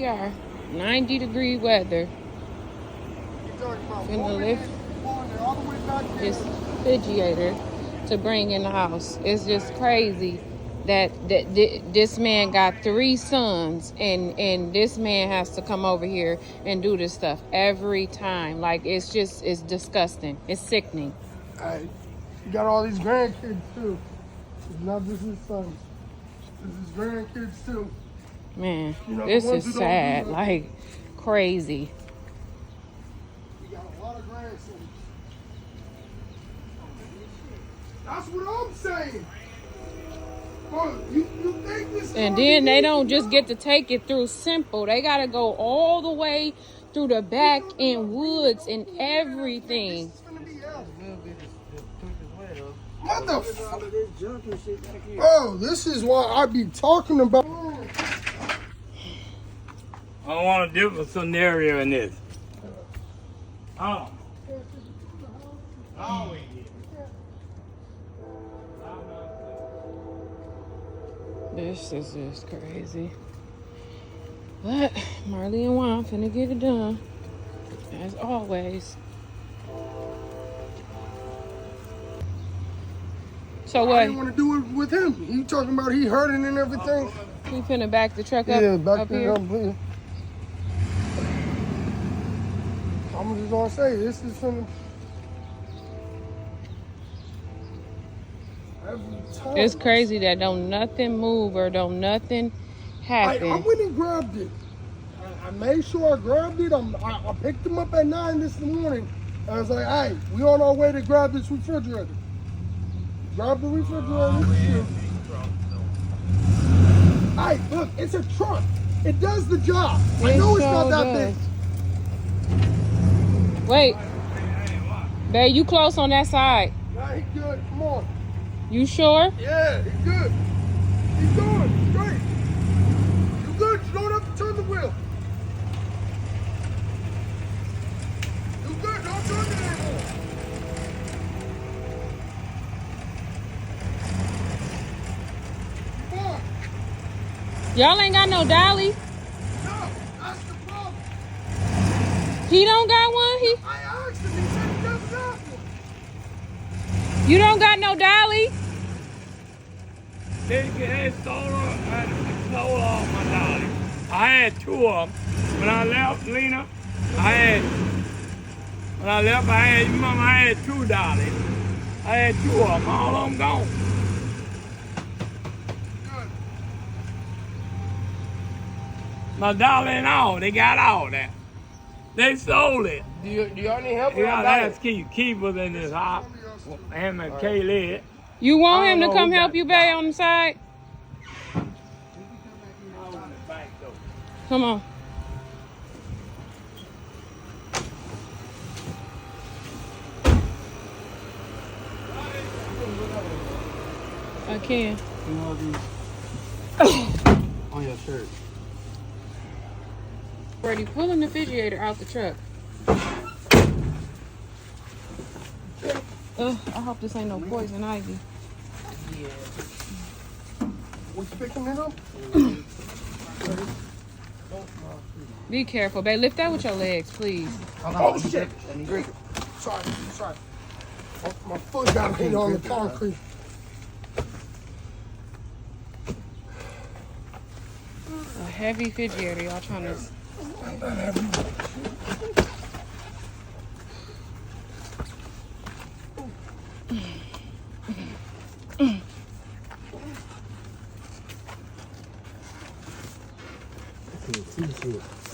we are. 90-degree weather. Finna lift this refrigerator to bring in the house. It's just crazy that this man got 3 sons and this man has to come over here and do this stuff every time. Like, it's disgusting. It's sickening. Hey, you got all these grandkids too. It's not just his sons. It's his grandkids too. Man, this is sad. Like, crazy. You got a lot of grandsons. That's what I'm saying. Bro, you think this? And then they don't just get to take it through simple. They gotta go all the way through the back in woods and everything. Motherfucker. Bro, this is why I be talking about. I want a different scenario in this. Oh. Always. This is just crazy. But Marley and Juan finna get it done. As always. So what? I didn't want to do it with him. He talking about he hurting and everything. We finna back the truck up, Yeah, back up it here. up, please. I'm just gonna say, this is finna... It's crazy that don't nothing move or don't nothing happen. I went and grabbed it. I made sure I grabbed it. I picked him up at 9 this morning. I was like, hey, we on our way to grab this refrigerator. Grab the refrigerator. Hey, look, it's a truck. It does the job. I know it's not that big. Wait. Babe, you close on that side. Nah, he good. Come on. You sure? Yeah, he's good. He's going straight. You good? You don't have to turn the wheel. You good? Don't turn it anymore. Come on. Y'all ain't got no dolly? No, that's the problem. He don't got one? I asked him. He said he doesn't have one. You don't got no dolly? They stole off my dolly. I had 2 of them. When I left, Lena, I had 2 dollies. I had 2 of them. All of them gone. Good. My dolly and all, they got all that. They sold it. Do y'all need help? Yeah, that's keepers in this house. Him and Kaylee. You want him to come help you, babe, on the side? Come on. I can. On your shirt. Brady, pulling the refrigerator out the truck. I hope this ain't no poison ivy. Yeah. We picking it up? Be careful, babe. Lift that with your legs, please. Oh, shit. Sorry. My foot got hit on the concrete. A heavy refrigerator, y'all trying to...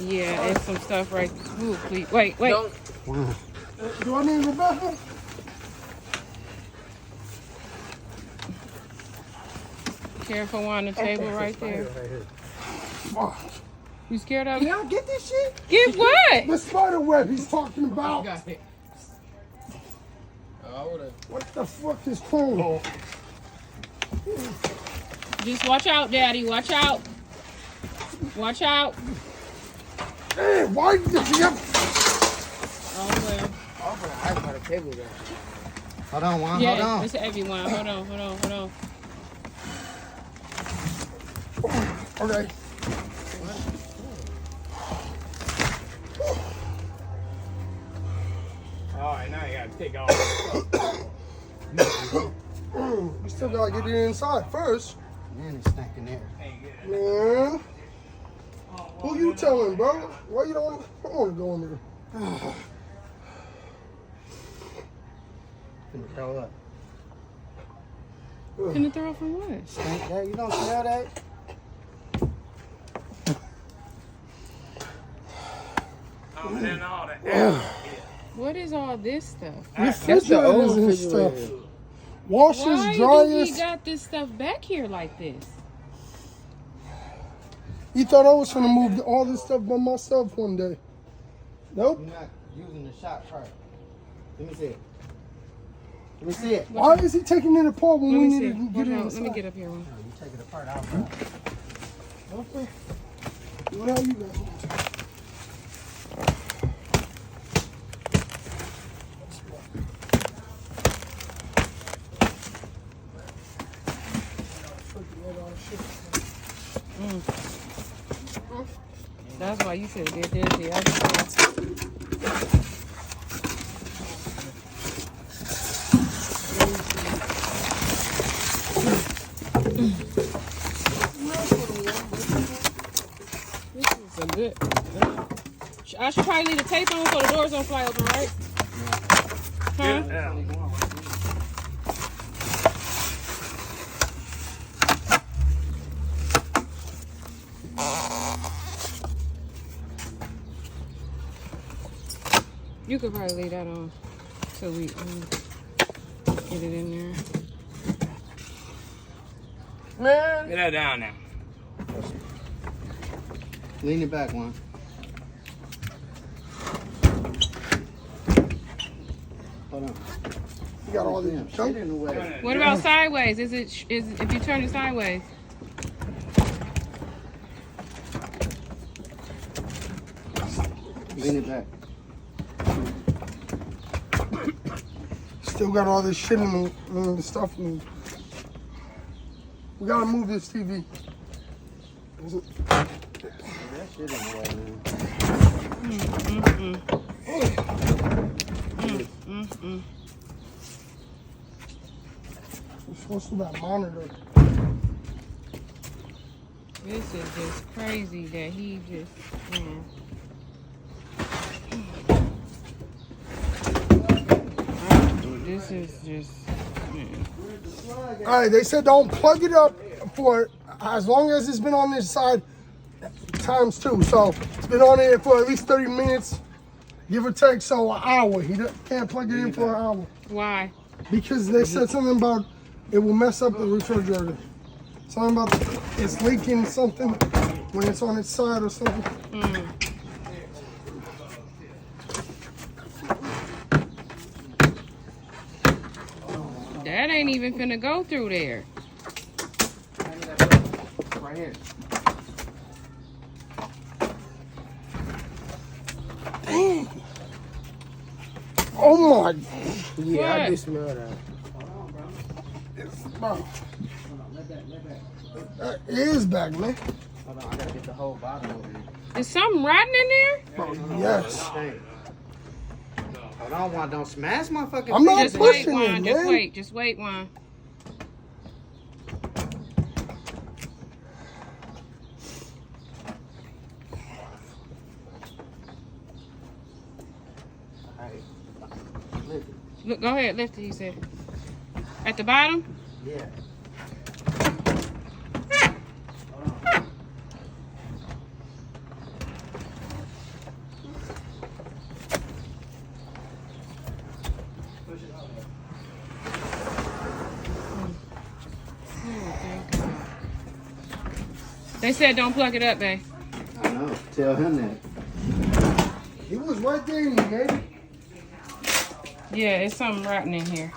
Yeah, and some stuff right. Ooh, please. Wait. Do I need Rebecca? Careful on the table right there. Oh, You scared of it? can I get this shit? Get what? The spider web he's talking about. Got it. What the fuck is cool? Just watch out, Daddy. Watch out. Watch out. Hey, why did you have... Oh, well. I got a table there. Hold on, Juan. Yeah, Hold on. it's everyone. Hold on. Okay. take all this stuff. You still gotta get it inside first. Man, it's stinking there. Man. Who you telling, bro? Why you don't want to go in there? Finna throw up. Finna throw up from what? Stink that? You don't smell that? And then all the air. What is all this stuff? Refrigerators and stuff. Washers, Why do dryers. he got this stuff back here like this? He thought I was gonna move all this stuff by myself one day. Nope. You're not using the shot part. Let me see it. Let me see it. Why is he taking it apart when Let we me need see. to get it Let me inside? get up here. One. No, you take it apart out front. Okay. Do it how you got it. That's why you should have did this the other day. This is a good. I should probably leave the tape on so the doors don't fly open, right? Huh? Yeah. You could probably leave that on till we get it in there. Man. Get that down now. Lean it back one. Hold on. You got all this Damn, junk. shit in the way. What about sideways? Is if you turn it sideways? Lean it back. Still got all this shit in the stuff. We gotta move this TV. That shit in the way, man. We're supposed to that monitor. This is just crazy that he just. This is just. All right, they said don't plug it up for as long as it's been on this side times 2. So it's been on there for at least 30 minutes, give or take. So an hour. He can't plug it in for an hour Why? because they said something about it will mess up the refrigerator. Something about it's leaking something when it's on its side or something. That ain't even finna go through there. Right here. Dang. Oh my. Yeah, I do smell that. It is back, man. Hold on, I gotta get the whole bottom over here. Is something rotten in there? Yes. Hold on, Juan, don't smash my fucking I'm not fingers. Just wait, pushing it, Juan. Just man. wait. Just wait, Juan. Alright. Lift it. Look, go ahead. Lift it. He said. At the bottom. Yeah. They said don't plug it up, babe. I know. Tell him that. He was right there in the game. Yeah, it's something rotten in here.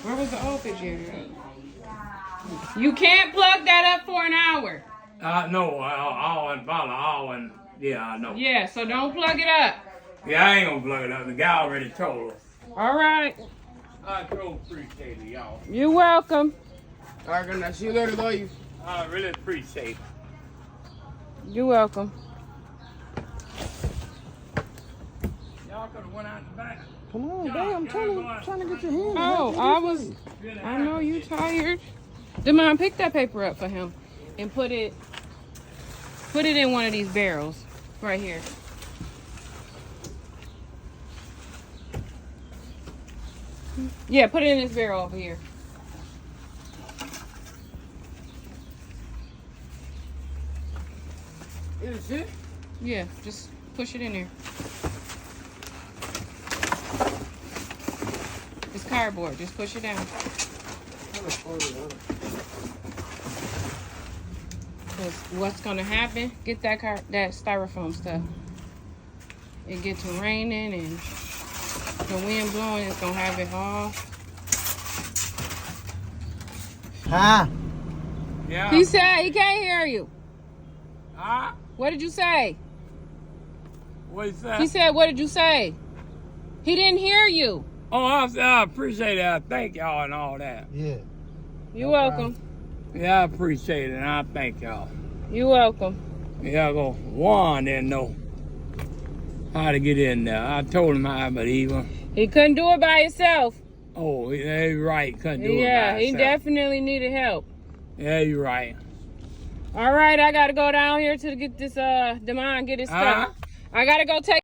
Where was the old picture? You can't plug that up for an hour. No, all and follow, all and yeah, I know. Yeah, so don't plug it up. Yeah, I ain't gonna plug it up. The guy already told us. All right. I sure appreciate it, y'all. You're welcome. All right, good night. See you later, love you. I really appreciate it. You're welcome. Y'all could have went out the back. Come on, Yeah, babe. I'm yeah, trying to get your hand. Oh, I know you tired. Demond, pick that paper up for him and put it in one of these barrels right here. Yeah, put it in this barrel over here. Is it? Yeah, just push it in there. It's cardboard. Just push it down. Because what's gonna happen? Get that styrofoam stuff. It gets to raining and the wind blowing. It's gonna have it all. Huh? Yeah. He said he can't hear you. Huh? What did you say? What you say? He said, what did you say? He didn't hear you. Oh, I appreciate it. I thank y'all and all that. Yeah. You're welcome. Yeah, I appreciate it, and I thank y'all. You're welcome. Yeah, go. Juan didn't know how to get in there. I told him how, but he was. He couldn't do it by himself. Oh, yeah, you're right. Couldn't do it. Yeah, by he himself. definitely needed help. Yeah, you're right. All right, I gotta go down here to get this Demond get his stuff. I gotta go take